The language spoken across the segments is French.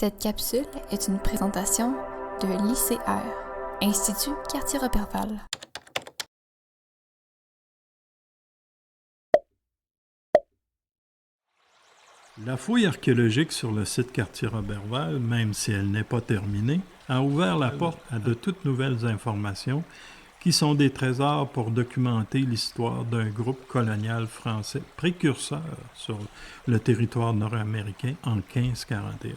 Cette capsule est une présentation de l'ICR, Institut Cartier-Roberval. La fouille archéologique sur le site Cartier-Roberval, même si elle n'est pas terminée, a ouvert la porte à de toutes nouvelles informations qui sont des trésors pour documenter l'histoire d'un groupe colonial français précurseur sur le territoire nord-américain en 1541.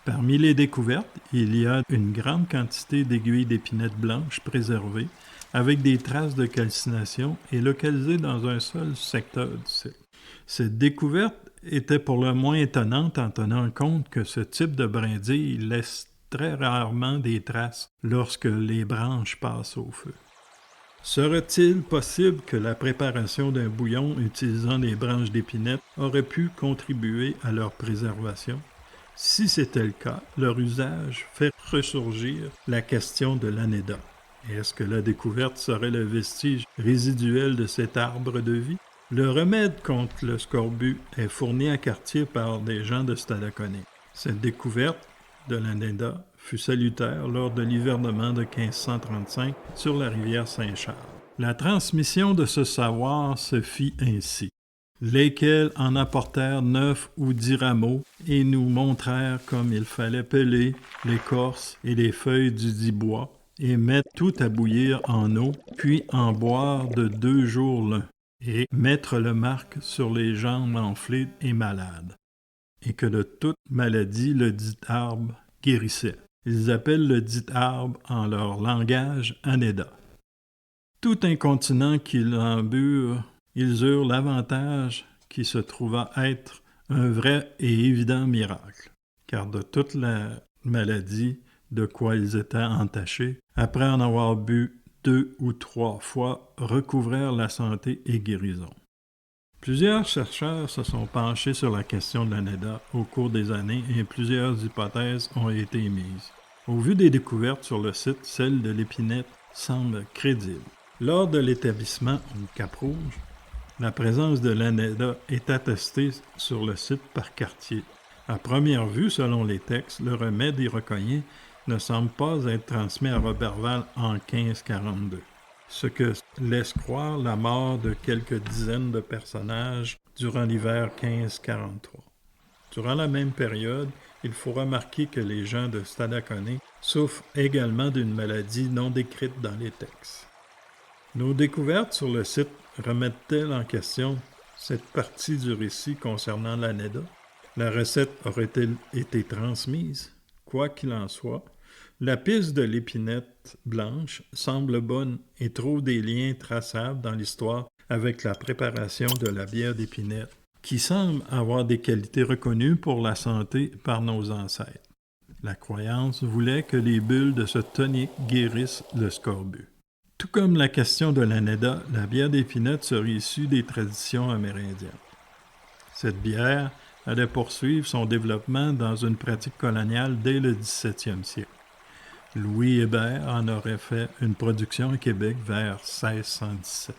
Parmi les découvertes, il y a une grande quantité d'aiguilles d'épinette blanches préservées avec des traces de calcination et localisées dans un seul secteur du site. Cette découverte était pour le moins étonnante en tenant compte que ce type de brindille laisse très rarement des traces lorsque les branches passent au feu. Serait-il possible que la préparation d'un bouillon utilisant des branches d'épinette aurait pu contribuer à leur préservation? Si c'était le cas, leur usage fait ressurgir la question de l'anéda. Est-ce que la découverte serait le vestige résiduel de cet arbre de vie? Le remède contre le scorbut est fourni à Cartier par des gens de Stadacone. Cette découverte de l'anéda fut salutaire lors de l'hivernement de 1535 sur la rivière Saint-Charles. La transmission de ce savoir se fit ainsi. Lesquels en apportèrent 9 ou 10 rameaux et nous montrèrent comme il fallait peler l'écorce et les feuilles du dit bois et mettre tout à bouillir en eau, puis en boire de 2 jours l'un, et mettre le marque sur les jambes enflées et malades, et que de toute maladie le dit arbre guérissait. Ils appellent le dit arbre en leur langage anéda. Tout incontinent qu'ils en burent, ils eurent l'avantage qui se trouva être un vrai et évident miracle, car de toute la maladie de quoi ils étaient entachés, après en avoir bu 2 ou 3 fois, recouvrèrent la santé et guérison. Plusieurs chercheurs se sont penchés sur la question de l'anéda au cours des années et plusieurs hypothèses ont été émises. Au vu des découvertes sur le site, celle de l'épinette semble crédible. Lors de l'établissement au Cap-Rouge, la présence de l'anéda est attestée sur le site par Cartier. À première vue, selon les textes, le remède iroquoien ne semble pas être transmis à Roberval en 1542, ce que laisse croire la mort de quelques dizaines de personnages durant l'hiver 1543. Durant la même période, il faut remarquer que les gens de Stadacone souffrent également d'une maladie non décrite dans les textes. Nos découvertes sur le site remettent-elles en question cette partie du récit concernant l'anéda? La recette aurait-elle été transmise? Quoi qu'il en soit, la piste de l'épinette blanche semble bonne et trouve des liens traçables dans l'histoire avec la préparation de la bière d'épinette, qui semble avoir des qualités reconnues pour la santé par nos ancêtres. La croyance voulait que les bulles de ce tonique guérissent le scorbut. Tout comme la question de l'anéda, la bière d'épinette serait issue des traditions amérindiennes. Cette bière allait poursuivre son développement dans une pratique coloniale dès le 17e siècle. Louis Hébert en aurait fait une production à Québec vers 1617.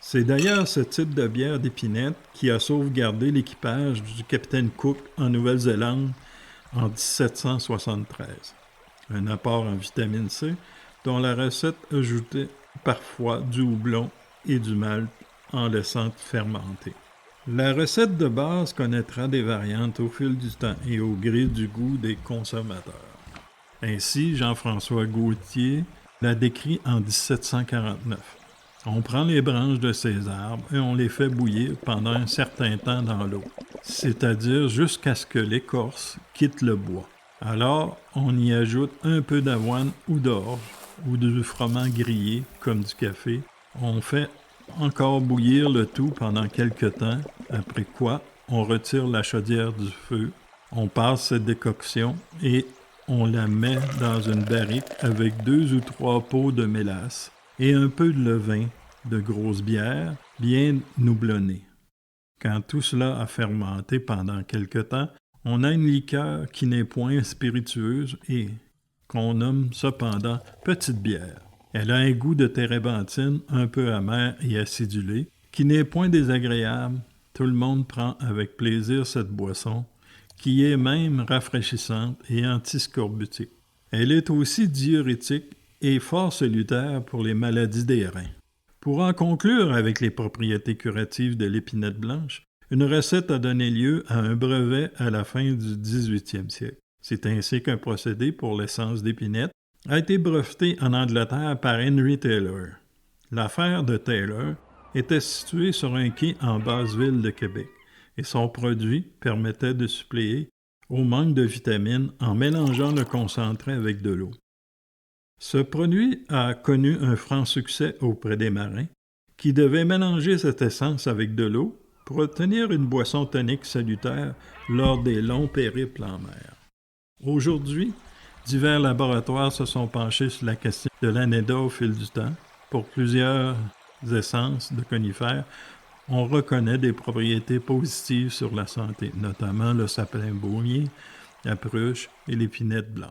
C'est d'ailleurs ce type de bière d'épinette qui a sauvegardé l'équipage du capitaine Cook en Nouvelle-Zélande en 1773. Un apport en vitamine C dont la recette ajoutait parfois du houblon et du malt en laissant fermenter. La recette de base connaîtra des variantes au fil du temps et au gré du goût des consommateurs. Ainsi, Jean-François Gaultier la décrit en 1749. On prend les branches de ces arbres et on les fait bouillir pendant un certain temps dans l'eau, c'est-à-dire jusqu'à ce que l'écorce quitte le bois. Alors, on y ajoute un peu d'avoine ou d'orge ou du froment grillé, comme du café. On fait encore bouillir le tout pendant quelque temps, après quoi on retire la chaudière du feu, on passe cette décoction et on la met dans une barrique avec 2 ou 3 pots de mélasse et un peu de levain de grosse bière bien houblonné. Quand tout cela a fermenté pendant quelque temps, on a une liqueur qui n'est point spiritueuse et qu'on nomme cependant petite bière. Elle a un goût de térébenthine un peu amer et acidulé, qui n'est point désagréable. Tout le monde prend avec plaisir cette boisson, qui est même rafraîchissante et antiscorbutique. Elle est aussi diurétique et fort salutaire pour les maladies des reins. Pour en conclure avec les propriétés curatives de l'épinette blanche, une recette a donné lieu à un brevet à la fin du 18e siècle. C'est ainsi qu'un procédé pour l'essence d'épinette a été breveté en Angleterre par Henry Taylor. L'affaire de Taylor était située sur un quai en basse ville de Québec et son produit permettait de suppléer au manque de vitamines en mélangeant le concentré avec de l'eau. Ce produit a connu un franc succès auprès des marins qui devaient mélanger cette essence avec de l'eau pour obtenir une boisson tonique salutaire lors des longs périples en mer. Aujourd'hui, divers laboratoires se sont penchés sur la question de l'anéda au fil du temps. Pour plusieurs essences de conifères, on reconnaît des propriétés positives sur la santé, notamment le sapin baumier, la pruche et l'épinette blanche.